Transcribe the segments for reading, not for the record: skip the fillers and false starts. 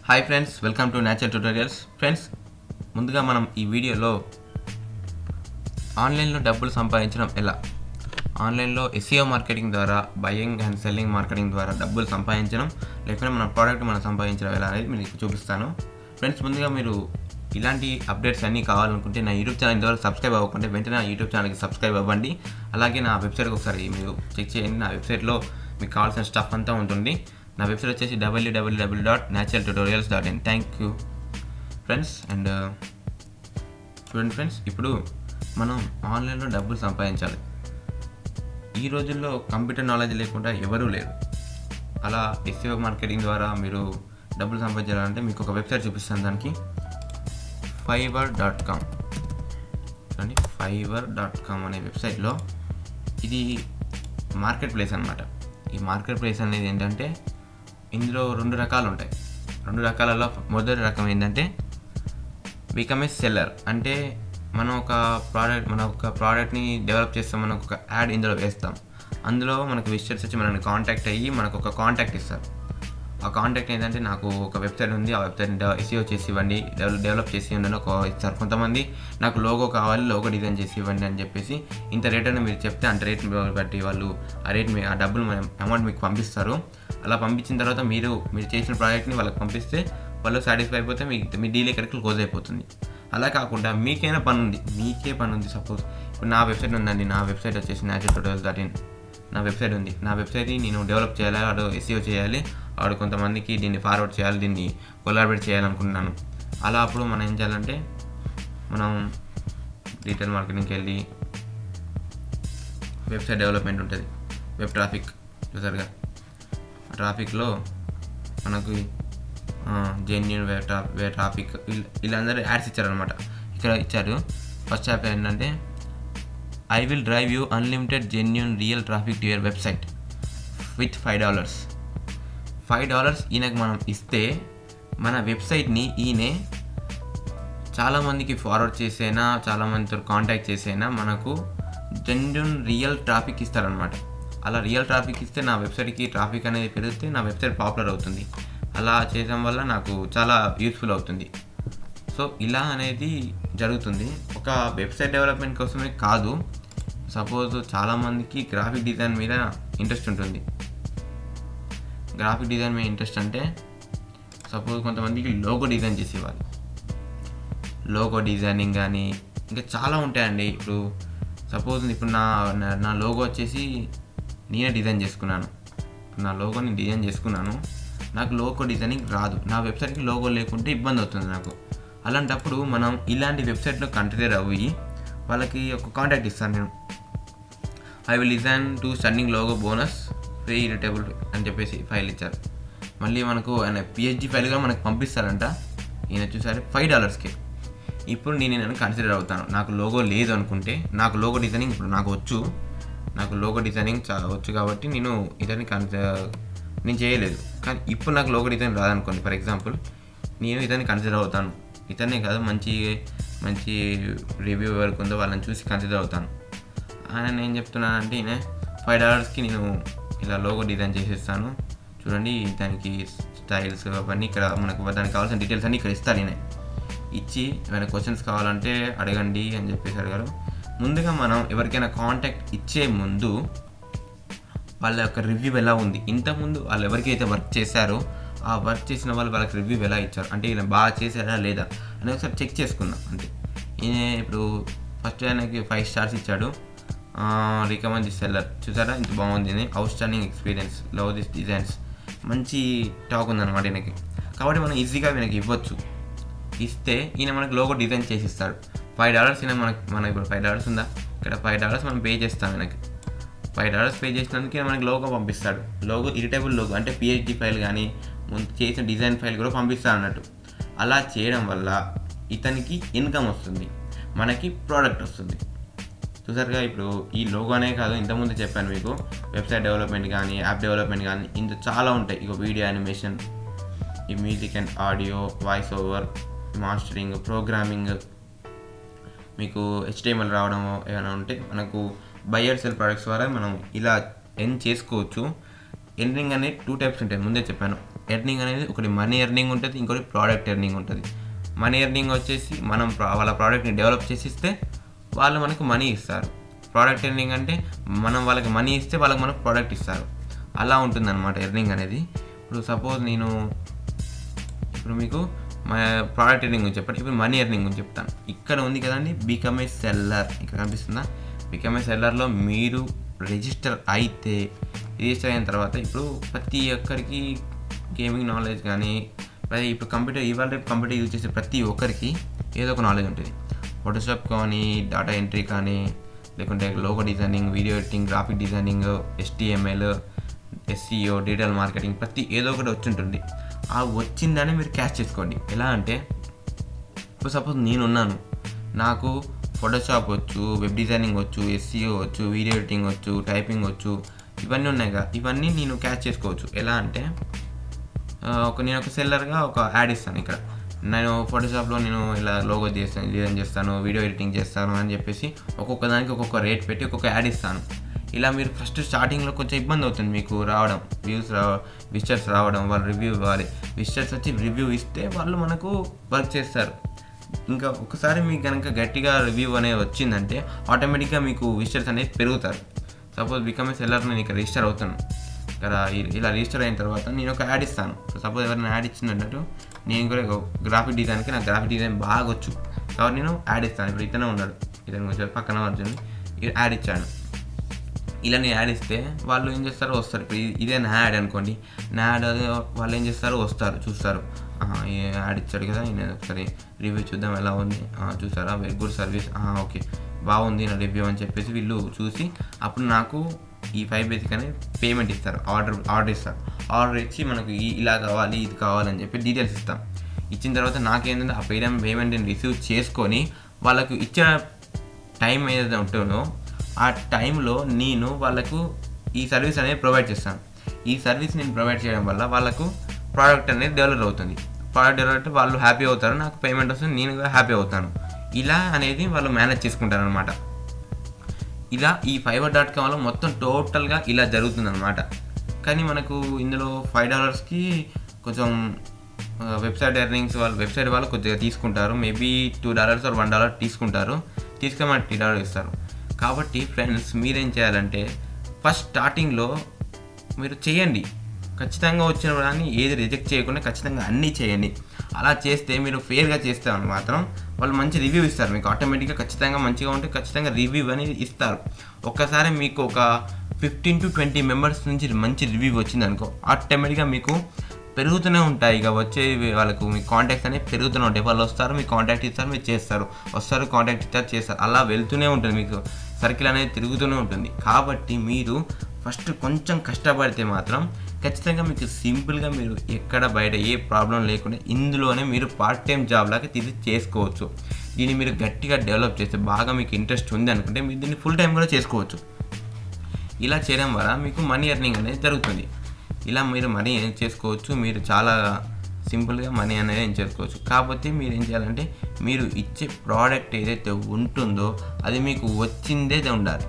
Hi friends, welcome to natural tutorials. Friends, ముందుగా మనం ఈ వీడియోలో ఆన్లైన్లో డబ్బులు సంపాదించడం ఎలా, ఆన్లైన్లో SEO మార్కెటింగ్ ద్వారా, బయింగ్ అండ్ సెల్లింగ్ మార్కెటింగ్ ద్వారా డబ్బులు సంపాదించడం, లేకపోతే మన ప్రోడక్ట్ మనం సంపాదించడం ఎలా అనేది మీకు చూపిస్తాను. ఫ్రెండ్స్, ముందుగా మీరు ఇలాంటి అప్డేట్స్ అన్నీ కావాలనుకుంటే నా యూట్యూబ్ ఛానల్ ద్వారా సబ్స్క్రైబ్ అవ్వకుంటే వెంటనే నా యూట్యూబ్ ఛానల్కి సబ్స్క్రైబ్ అవ్వండి. అలాగే నా వెబ్సైట్కి ఒకసారి మీరు చెక్ చేయండి. నా వెబ్సైట్లో మీకు కావాల్సిన స్టఫ్ అంతా ఉంటుంది. నా వెబ్సైట్ వచ్చేసి www.naturaltutorials.in. Thank you friends. And చూడండి ఫ్రెండ్స్, ఇప్పుడు మనం ఆన్లైన్లో డబ్బులు సంపాదించాలి. ఈ రోజుల్లో కంప్యూటర్ నాలెడ్జ్ లేకుండా ఎవరూ లేరు. అలా SEO మార్కెటింగ్ ద్వారా మీరు డబ్బులు సంపాదించాలంటే మీకు ఒక వెబ్సైట్ చూపిస్తాను. దానికి fiverr.com చూడండి. fiverr.com అనే వెబ్సైట్లో ఇది మార్కెట్ ప్లేస్ అన్నమాట. ఈ మార్కెట్ ప్లేస్ అనేది ఏంటంటే ఇందులో 2 రకాలు ఉంటాయి. 2 రకాలలో మొదటి రకం ఏంటంటే బికమ్ ఏ సెల్లర్. అంటే మనం ఒక ప్రోడక్ట్ని డెవలప్ చేస్తాం, మనకు ఒక యాడ్ ఇందులో వేస్తాం. అందులో మనకు విజిటర్స్ వచ్చి మనల్ని కాంటాక్ట్ అయ్యి మనకు ఒక కాంటాక్ట్ ఇస్తారు. ఆ కాంటాక్ట్ ఏంటంటే నాకు ఒక వెబ్సైట్ ఉంది, ఆ వెబ్సైట్ని SEO చేసి ఇవ్వండి, డెవలప్ చేసి ఇవ్వండి ఒక ఇస్తారు. కొంతమంది నాకు లోగో కావాలి, లోగో డిజైన్ చేసి ఇవ్వండి అని చెప్పేసి ఇంత రేట్ అని మీరు చెప్తే అంత రేట్ బట్టి వాళ్ళు ఆ డబ్బులు అమౌంట్ మీకు పంపిస్తారు. అలా పంపించిన తర్వాత మీరు చేసిన ప్రాజెక్ట్ని వాళ్ళకి పంపిస్తే వాళ్ళు సాటిస్ఫై అయిపోతే మీ డీల్ ఎక్కడికి క్లోజ్ అయిపోతుంది. అలా కాకుండా మీకే పని ఉంది. సపోజ్ ఇప్పుడు నా వెబ్సైట్ ఉందండి. నా వెబ్సైట్ వచ్చేసి naturaltutorials.in నా వెబ్సైట్ ఉంది. నా వెబ్సైట్ని నేను డెవలప్ చేయాలి, వాడు SEO చేయాలి, వాడు కొంతమందికి దీన్ని ఫార్వర్డ్ చేయాలి, దీన్ని కొలాబరేట్ చేయాలనుకుంటున్నాను. అలా అప్పుడు మనం ఏం చేయాలంటే మనం డిజిటల్ మార్కెటింగ్కి వెళ్ళి వెబ్సైట్ డెవలప్మెంట్ ఉంటుంది, వెబ్ ట్రాఫిక్ చూసారుగా. ట్రాఫిక్లో మనకు జెన్యూన్ వెబ్ ట్రాఫిక్ వీళ్ళందరూ యాడ్స్ ఇచ్చారనమాట. ఇక్కడ ఇచ్చారు. ఫస్ట్ యాప్ ఏంటంటే I will drive you unlimited genuine real traffic to your website with $5. $5 ఈయనకు మనం ఇస్తే మన వెబ్సైట్ని ఈయనే చాలామందికి ఫార్వర్డ్ చేసైనా, చాలామందితో కాంటాక్ట్ చేసైనా మనకు జెన్యూన్ రియల్ ట్రాఫిక్ ఇస్తారనమాట. అలా రియల్ ట్రాఫిక్ ఇస్తే నా వెబ్సైట్కి ట్రాఫిక్ అనేది పెరిగితే నా వెబ్సైట్ పాపులర్ అవుతుంది. అలా చేయడం వల్ల నాకు చాలా యూస్ఫుల్ అవుతుంది. సో ఇలా అనేది జరుగుతుంది. ఒక వెబ్సైట్ డెవలప్మెంట్ కోసమే కాదు, సపోజ్ చాలామందికి గ్రాఫిక్ డిజైన్ మీద ఇంట్రెస్ట్ ఉంటుంది. గ్రాఫిక్ డిజైన్ మీద ఇంట్రెస్ట్ అంటే సపోజ్ కొంతమందికి లోగో డిజైన్ చేసి ఇవ్వాలి, లోగో డిజైనింగ్ కానీ ఇంకా చాలా ఉంటాయండి. ఇప్పుడు సపోజ్ ఇప్పుడు నా లోగో వచ్చేసి నేనే డిజైన్ చేసుకున్నాను. నా లోగోని డిజైన్ చేసుకున్నాను, నాకు లోగో డిజైనింగ్ రాదు. నా వెబ్సైట్కి లోగో లేకుంటే ఇబ్బంది అవుతుంది నాకు. అలాంటప్పుడు మనం ఇలాంటి వెబ్సైట్లో కన్సిడర్ అవ్వి వాళ్ళకి ఒక కాంటాక్ట్ ఇస్తాను నేను. I will design to stunning logo bonus free irritable అని చెప్పేసి ఫైల్ ఇచ్చారు. మళ్ళీ మనకు ఆయన PHP ఫైల్గా మనకు పంపిస్తారంట. ఈయన చూసారు $5కి. ఇప్పుడు నేను కన్సిడర్ అవుతాను. నాకు లోగో లేదు అనుకుంటే, నాకు లోగో డిజైనింగ్ ఇప్పుడు నాకు లోగో డిజైనింగ్ వచ్చు కాబట్టి నేను చేయలేదు. కానీ ఇప్పుడు నాకు లోగో డిజైన్ రాదనుకోండి, ఫర్ ఎగ్జాంపుల్ నేను ఇతన్ని కన్సిడర్ అవుతాను. ఇతనే కాదు, మంచి రివ్యూ ఎవరికి ఉందో వాళ్ళని చూసి కన్సిడర్ అవుతాను. ఆయన ఏం చెప్తున్నానంటే ఈయన $5కి నేను ఇలా లోగో డిజైన్ చేసేస్తాను, చూడండి దానికి స్టైల్స్ అవన్నీ ఇక్కడ మనకు దానికి కావాల్సిన డీటెయిల్స్ అన్నీ ఇక్కడ ఇస్తారు. ఈయన ఇచ్చి ఏమైనా క్వశ్చన్స్ కావాలంటే అడగండి అని చెప్పేసి అడిగారు. ముందుగా మనం ఎవరికైనా కాంటాక్ట్ ఇచ్చే ముందు వాళ్ళ యొక్క రివ్యూ ఎలా ఉంది, ఇంతకుముందు వాళ్ళు ఎవరికైతే వర్క్ చేశారో ఆ వర్క్ చేసిన వాళ్ళకి రివ్యూ ఎలా ఇచ్చారు, అంటే ఇలా బాగా చేశారా లేదా అని ఒకసారి చెక్ చేసుకుందాం. అంటే ఈయన ఇప్పుడు ఫస్ట్ ఆయనకి 5 స్టార్స్ ఇచ్చాడు. రికమెండ్ ది సెల్లర్ చూసారా, ఇంత బాగుంది, out standing experience, love this designs, మంచి టాక్ ఉందన్నమాట ఈయనకి. కాబట్టి మనం ఈజీగా ఈయనకి ఇవ్వచ్చు. ఇస్తే ఈయన మనకు లోగో డిజైన్ చేసి ఇస్తాడు. $5 ఈయన మన ఇప్పుడు $5 ఉందా, ఇక్కడ $5 మనం పే చేస్తాం. ఈయనకి $5 పే చేసినందుకు మనకి లోగో పంపిస్తాడు. లోగో ఇరిటబుల్ లోగో అంటే PHP ఫైల్ కానీ ముందు చేసిన డిజైన్ ఫైల్ కూడా పంపిస్తాడు అన్నట్టు. అలా చేయడం వల్ల ఇతనికి ఇన్కమ్ వస్తుంది, మనకి ప్రోడక్ట్ వస్తుంది. చూసారుగా, ఇప్పుడు ఈ లోగోనే కాదు, ఇంతకుముందు చెప్పాను మీకు వెబ్సైట్ డెవలప్మెంట్ కానీ, యాప్ డెవలప్మెంట్ కానీ, ఇంత చాలా ఉంటాయి. ఇక వీడియో యానిమేషన్, ఈ music and audio, voice over, mastering, programming, మీకు HTML రావడం ఏమైనా ఉంటే మనకు బై అండ్ సెల్ ప్రొడక్ట్స్ ద్వారా మనం ఇలా ఎర్న్ చేసుకోవచ్చు. ఎర్నింగ్ అనేది 2 టైప్స్ ఉంటాయి, ముందే చెప్పాను. ఎర్నింగ్ అనేది ఒకటి మనీ ఎర్నింగ్ ఉంటుంది, ఇంకోటి ప్రోడక్ట్ ఎర్నింగ్ ఉంటుంది. మనీ ఎర్నింగ్ వచ్చేసి మనం వాళ్ళ ప్రోడక్ట్ని డెవలప్ చేసి ఇస్తే వాళ్ళు మనకు మనీ ఇస్తారు. ప్రోడక్ట్ ఎర్నింగ్ అంటే మనం వాళ్ళకి మనీ ఇస్తే వాళ్ళకి మనకు ప్రోడక్ట్ ఇస్తారు. అలా ఉంటుందన్నమాట ఎర్నింగ్ అనేది. ఇప్పుడు సపోజ్ నేను ఇప్పుడు మీకు ప్రోడక్ట్ ఎర్నింగ్ గురించి చెప్పండి, ఇప్పుడు మనీ ఎర్నింగ్ గురించి చెప్తాను. ఇక్కడ ఉంది కదండి బికమ్ ఏ సెల్లర్, ఇక్కడ కనిపిస్తుందా? బికమ్ ఏ సెల్లర్లో మీరు రిజిస్టర్ అయిన తర్వాత ఇప్పుడు ప్రతి ఒక్కరికి గేమింగ్ నాలెడ్జ్ కానీ ఇప్పుడు కంప్యూటర్ ఇవాళ రేపు కంప్యూటర్ యూజ్ చేసే ప్రతి ఒక్కరికి ఏదో ఒక నాలెడ్జ్ ఉంటుంది. ఫోటోషాప్ కానీ, డేటా ఎంట్రీ కానీ, లేకుంటే logo designing, video editing, graphic designing, HTML, SEO, digital marketing, ప్రతి ఏదో ఒకటి వచ్చి ఉంటుంది. ఆ వచ్చిందని మీరు క్యాచ్ చేసుకోండి. ఎలా అంటే ఇప్పుడు సపోజ్ నేనున్నాను, నాకు ఫోటోషాప్ వచ్చు, వెబ్ డిజైనింగ్ వచ్చు, SEO వచ్చు, వీడియో ఎడిటింగ్ వచ్చు, టైపింగ్ వచ్చు, ఇవన్నీ ఉన్నాయి కదా. ఇవన్నీ నేను క్యాచ్ చేసుకోవచ్చు. ఎలా అంటే నేను ఒక సెల్లర్గా ఒక యాడ్ ఇస్తాను. ఇక్కడ నేను ఫోటోషాప్లో నేను ఇలా లోగో డిజైన్ చేస్తాను, వీడియో ఎడిటింగ్ చేస్తాను అని చెప్పేసి ఒక్కొక్క దానికి ఒక్కొక్క రేట్ పెట్టి ఒక్కొక్క యాడ్ ఇస్తాను. ఇలా మీరు ఫస్ట్ స్టార్టింగ్లో కొంచెం ఇబ్బంది అవుతుంది మీకు రావడం, విజిటర్స్ రావడం, వాళ్ళు రివ్యూ ఇవ్వాలి. విజిటర్స్ వచ్చి రివ్యూ ఇస్తే వాళ్ళు మనకు వర్క్ చేస్తారు. ఇంకా ఒకసారి మీకు కనుక గట్టిగా రివ్యూ అనేది వచ్చిందంటే ఆటోమేటిక్గా మీకు విజిటర్స్ అనేది పెరుగుతారు. సపోజ్ బికమ్ ఏ సెల్లర్ నేను ఇక్కడ రిజిస్టర్ అవుతాను. ఇక్కడ ఇలా రిజిస్టర్ అయిన తర్వాత నేను ఒక యాడ్ ఇస్తాను. సపోజ్ ఎవరైనా యాడ్ ఇచ్చినట్టు నేను కూడా గ్రాఫిక్ డిజైన్కి నాకు గ్రాఫిక్ డిజైన్ బాగా వచ్చు కాబట్టి నేను యాడ్ ఇస్తాను. ఇప్పుడు ఇతనే ఉన్నాడు, ఇతను కొంచెం పక్కన వచ్చింది, యాడ్ ఇచ్చాను. ఇలా నేను యాడ్ ఇస్తే వాళ్ళు ఏం చేస్తారో వస్తారు. ఇప్పుడు ఇదే నా యాడ్ అనుకోండి, నా యాడ్ వాళ్ళు ఏం చేస్తారు, వస్తారు, చూస్తారు, యాడ్ ఇచ్చాడు కదా, నేను ఒకసారి రివ్యూ చూద్దాం ఎలా ఉంది, చూసారా, వెరీ గుడ్ సర్వీస్, ఓకే బాగుంది నా రివ్యూ అని చెప్పేసి వీళ్ళు చూసి అప్పుడు నాకు ఈ 5 బేసిక్ అనేది పేమెంట్ ఇస్తారు, ఆర్డర్ ఇస్తారు. ఆర్డర్ ఇచ్చి మనకు ఇలా కావాలి, ఇది కావాలని చెప్పి డీటెయిల్స్ ఇస్తాం. ఇచ్చిన తర్వాత నాకేంటంటే ఆ పేమెంట్ని రిసీవ్ చేసుకొని వాళ్ళకు ఇచ్చిన టైం ఏదైతే ఉంటుందో ఆ టైంలో నేను వాళ్ళకు ఈ సర్వీస్ అనేది ప్రొవైడ్ చేస్తాను. ఈ సర్వీస్ నేను ప్రొవైడ్ చేయడం వల్ల వాళ్ళకు ప్రోడక్ట్ అనేది డెవలప్ అవుతుంది. ప్రోడక్ట్ డెవలప్ వాళ్ళు హ్యాపీ అవుతారు, నాకు పేమెంట్ వస్తుంది, నేను కూడా హ్యాపీ అవుతాను. ఇలా అనేది వాళ్ళు మేనేజ్ చేసుకుంటారు అనమాట. ఇలా ఈ fiverr.comలో మొత్తం టోటల్గా ఇలా జరుగుతుందన్నమాట. కానీ మనకు ఇందులో $5కి కొంచెం వెబ్సైట్ ఎర్నింగ్స్ వాళ్ళు కొద్దిగా తీసుకుంటారు. మేబీ $2 or $1 తీసుకుంటారు, తీసుకొని మనకి $3 ఇస్తారు. కాబట్టి ఫ్రెండ్స్ మీరేం చేయాలంటే ఫస్ట్ స్టార్టింగ్లో మీరు చేయండి. ఖచ్చితంగా వచ్చిన వాళ్ళని ఏది రిజెక్ట్ చేయకుండా ఖచ్చితంగా అన్నీ చేయండి. అలా చేస్తే మీరు ఫెయిర్గా చేస్తే మాత్రం వాళ్ళు మంచి రివ్యూ ఇస్తారు మీకు. ఆటోమేటిక్గా ఖచ్చితంగా మంచిగా ఉంటే ఖచ్చితంగా రివ్యూ అనేది ఇస్తారు. ఒక్కసారి మీకు ఒక 15 to 20 మెంబర్స్ నుంచి మంచి రివ్యూ వచ్చింది అనుకో, ఆటోమేటిక్గా మీకు పెరుగుతూనే ఉంటాయి. ఇక వచ్చే వాళ్ళకు మీ కాంటాక్ట్స్ అనేవి పెరుగుతూనే ఉంటాయి. వాళ్ళు వస్తారు, మీకు కాంటాక్ట్ ఇస్తారు, మీరు చేస్తారు, వస్తారు, కాంటాక్ట్ ఇస్తారు, చేస్తారు. అలా వెళ్తూనే ఉంటుంది, మీకు సర్కిల్ అనేది తిరుగుతూనే ఉంటుంది. కాబట్టి మీరు ఫస్ట్ కొంచెం కష్టపడితే మాత్రం ఖచ్చితంగా మీకు సింపుల్గా మీరు ఎక్కడ బయట ఏ ప్రాబ్లం లేకుండా ఇందులోనే మీరు పార్ట్ టైం జాబ్ లాగా తీసి చేసుకోవచ్చు. దీన్ని మీరు గట్టిగా డెవలప్ చేస్తే బాగా మీకు ఇంట్రెస్ట్ ఉంది అనుకుంటే మీరు దీన్ని ఫుల్ టైం కూడా చేసుకోవచ్చు. ఇలా చేయడం వల్ల మీకు మనీ ఎర్నింగ్ అనేది జరుగుతుంది. ఇలా మీరు మనీ ఏం చేసుకోవచ్చు, మీరు చాలా సింపుల్గా మనీ అనేది ఏం చేసుకోవచ్చు. కాకపోతే మీరు ఏం చేయాలంటే మీరు ఇచ్చే ప్రోడక్ట్ ఏదైతే ఉంటుందో అది మీకు వచ్చిందే ఉండాలి.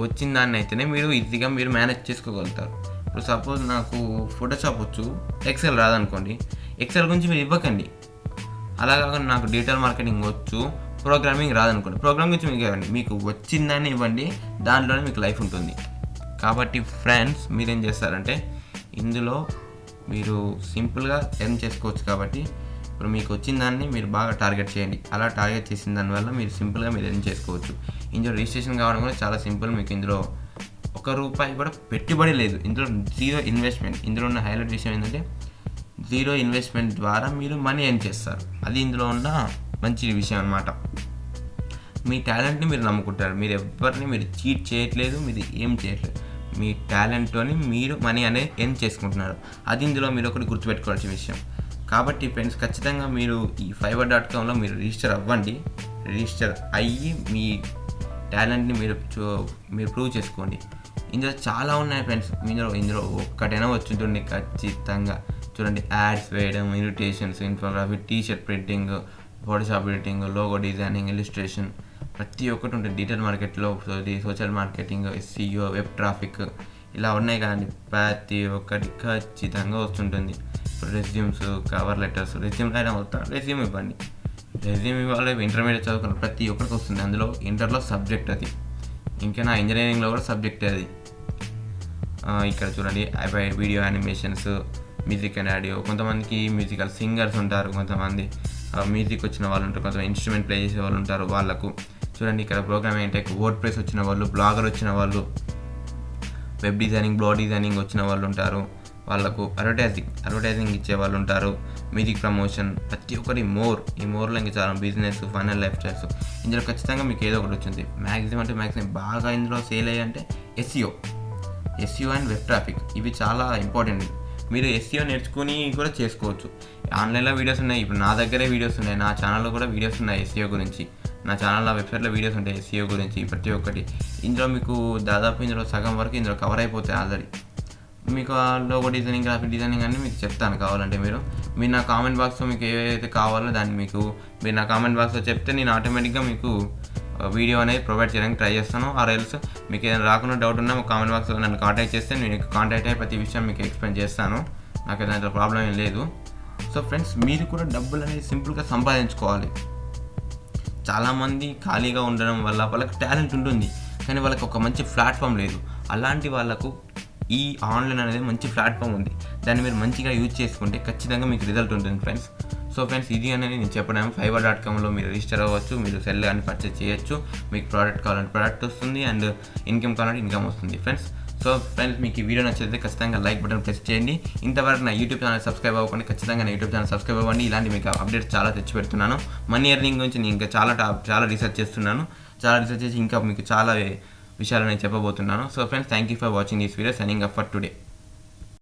వచ్చిన దాన్ని అయితేనే మీరు ఈజీగా మీరు మేనేజ్ చేసుకోగలుగుతారు. ఇప్పుడు సపోజ్ నాకు ఫోటోషాప్ వచ్చు, ఎక్సెల్ రాదనుకోండి, ఎక్సెల్ గురించి మీరు ఇవ్వకండి. అలా కాకుండా నాకు డిజిటల్ మార్కెటింగ్ వచ్చు, ప్రోగ్రామింగ్ రాదనుకోండి, ప్రోగ్రామ్ గురించి మీకు ఇవ్వండి. మీకు వచ్చిందని ఇవ్వండి, దాంట్లోనే మీకు లైఫ్ ఉంటుంది. కాబట్టి ఫ్రెండ్స్ మీరేం చేస్తారంటే ఇందులో మీరు సింపుల్గా ఎర్న్ చేసుకోవచ్చు. కాబట్టి ఇప్పుడు మీకు వచ్చిన దాన్ని మీరు బాగా టార్గెట్ చేయండి. అలా టార్గెట్ చేసిన దానివల్ల మీరు సింపుల్గా మీరు ఎర్న్ చేసుకోవచ్చు. ఇందులో రిజిస్ట్రేషన్ కావడం కూడా చాలా సింపుల్. మీకు ఇందులో ₹1 కూడా పెట్టుబడి లేదు, ఇందులో జీరో ఇన్వెస్ట్మెంట్. ఇందులో ఉన్న హైలైట్ విషయం ఏంటంటే జీరో ఇన్వెస్ట్మెంట్ ద్వారా మీరు మనీ ఎర్న్ చేస్తారు. అది ఇందులో ఉన్న మంచి విషయం అన్నమాట. మీ టాలెంట్ని మీరు నమ్ముకుంటారు. మీరు ఎవరిని మీరు చీట్ చేయట్లేదు, మీరు ఏం చేయట్లేదు. మీ టాలెంట్తోని మీరు మనీ అనేది ఎర్న్ చేసుకుంటున్నారు. అది ఇందులో మీరు ఒకటి గుర్తుపెట్టుకోవాల్సిన విషయం. కాబట్టి ఫ్రెండ్స్ ఖచ్చితంగా మీరు ఈ fiverr.comలో మీరు రిజిస్టర్ అవ్వండి. రిజిస్టర్ అయ్యి మీ టాలెంట్ని మీరు ప్రూవ్ చేసుకోండి. ఇందులో చాలా ఉన్నాయి ఫ్రెండ్స్. ఇందులో ఒక్కటైనా వచ్చింటుంది ఖచ్చితంగా. చూడండి, యాడ్స్ వేయడం, invitations, infography, T-shirt printing, Photoshop editing, logo designing, illustration, ప్రతి ఒక్కటి ఉంటుంది డిజిటల్ మార్కెట్లో. Social marketing, SEO, web traffic ఇలా ఉన్నాయి కదండి. ప్రతి ఒక్కటి ఖచ్చితంగా వస్తుంటుంది. ఇప్పుడు రెజ్యూమ్స్, కవర్ లెటర్స్, రెజ్యూమ్ అయినా వస్తాను, రెజ్యూమ్ ఇవ్వండి. రెజ్యూమ్ ఇవ్వాలి. ఇంటర్మీడియట్ చదువుకున్న ప్రతి ఒక్కరికి వస్తుంది. అందులో ఇంటర్లో సబ్జెక్ట్ అది, ఇంకా నా ఇంజనీరింగ్లో కూడా సబ్జెక్ట్ అది. ఇక్కడ చూడండి, video animations, music and audio. కొంతమందికి మ్యూజికల్ సింగర్స్ ఉంటారు, కొంతమంది మ్యూజిక్ వచ్చిన వాళ్ళు ఉంటారు, కొంతమంది ఇన్స్ట్రుమెంట్ ప్లే చేసే వాళ్ళు ఉంటారు. వాళ్ళకు చూడండి ఇక్కడ ప్రోగ్రామ్ ఏంటంటే వర్డ్ ప్రెస్ వచ్చిన వాళ్ళు, బ్లాగర్ వచ్చిన వాళ్ళు, వెబ్ డిజైనింగ్, బ్లాగ్ డిజైనింగ్ వచ్చిన వాళ్ళు ఉంటారు. వాళ్ళకు అడ్వర్టైజింగ్ ఇచ్చే వాళ్ళు ఉంటారు, మ్యూజిక్ ప్రమోషన్, ప్రతి ఒక్కటి ఈ మోర్లో ఇంకా చాలా business, fun and life styles ఖచ్చితంగా మీకు ఏదో ఒకటి వచ్చింది. మ్యాక్సిమం బాగా ఇందులో సేల్ అయ్యంటే ఎస్ఈఓ అండ్ వెబ్ ట్రాఫిక్. ఇవి చాలా ఇంపార్టెంట్. మీరు ఎస్ఈఓ నేర్చుకుని కూడా చేసుకోవచ్చు. ఆన్లైన్లో వీడియోస్ ఉన్నాయి. ఇప్పుడు నా దగ్గరే వీడియోస్ ఉన్నాయి, నా ఛానల్లో కూడా వీడియోస్ ఉన్నాయి ఎస్ఈఓ గురించి. నా ఛానల్లో, వెబ్సైట్లో వీడియోస్ ఉంటాయి ఎస్ఈఓ గురించి ప్రతి ఒక్కటి. ఇందులో మీకు దాదాపు ఇందులో సగం వరకు ఇందులో కవర్ అయిపోతాయి ఆల్రెడీ. మీకు లోగో డిజైనింగ్, గ్రాఫిక్ డిజైనింగ్ అన్నీ మీకు చెప్తాను. కావాలంటే మీరు నా కామెంట్ బాక్స్లో మీకు ఏదైతే కావాలో దాన్ని మీరు నా కామెంట్ బాక్స్లో చెప్తే నేను ఆటోమేటిక్గా మీకు వీడియో అనేది ప్రొవైడ్ చేయడానికి ట్రై చేస్తాను. ఆర్ఎల్స్ మీకు ఏదైనా రాకుండా డౌట్ ఉన్నా కామెంట్ బాక్స్లో నన్ను కాంటాక్ట్ చేస్తే నేను కాంటాక్ట్ అయ్యి ప్రతి విషయం మీకు ఎక్స్ప్లెయిన్ చేస్తాను. నాకు దాంట్లో ప్రాబ్లం ఏం లేదు. సో ఫ్రెండ్స్, మీరు కూడా డబ్బులు అనేది సింపుల్గా సంపాదించుకోవాలి. చాలామంది ఖాళీగా ఉండడం వల్ల వాళ్ళకి టాలెంట్ ఉంటుంది, కానీ వాళ్ళకి ఒక మంచి ప్లాట్ఫామ్ లేదు. అలాంటి వాళ్ళకు ఈ ఆన్లైన్ అనేది మంచి ప్లాట్ఫామ్ ఉంది. దాన్ని మీరు మంచిగా యూజ్ చేసుకుంటే ఖచ్చితంగా మీకు రిజల్ట్ ఉంటుంది ఫ్రెండ్స్. సో ఫ్రెండ్స్, ఇది అనేది నేను చెప్పడం. fiverr.comలో మీరు రిజిస్టర్ అవ్వచ్చు, మీరు సెల్ కానీ పర్చేస్ చేయొచ్చు. మీకు ప్రోడక్ట్ కావాలంటే ప్రోడక్ట్ వస్తుంది, అండ్ ఇన్కమ్ కావాలంటే ఇన్కమ్ వస్తుంది ఫ్రెండ్స్. సో ఫ్రెండ్స్, మీకు ఈ వీడియో నచ్చితే ఖచ్చితంగా లైక్ బటన్ ప్రెస్ చేయండి. ఇంతవరకు నా యూట్యూబ్ ఛానల్ సబ్స్క్రైబ్ అవ్వకండి, ఖచ్చితంగా నా యూట్యూబ్ ఛానల్ సబ్స్క్రైబ్ అవ్వండి. ఇలాంటి మీకు అప్డేట్స్ చాలా తెచ్చి పెడుతున్నాను. మనీ ఎర్నింగ్ గురించి నేను ఇంకా చాలా రీసెర్చ్ చేస్తున్నాను. రీసెర్చ్ చేసి ఇంకా మీకు చాలా విషయాలు నేను చెప్పబోతున్నాను. So friends, thank you for watching this video. Signing up for today.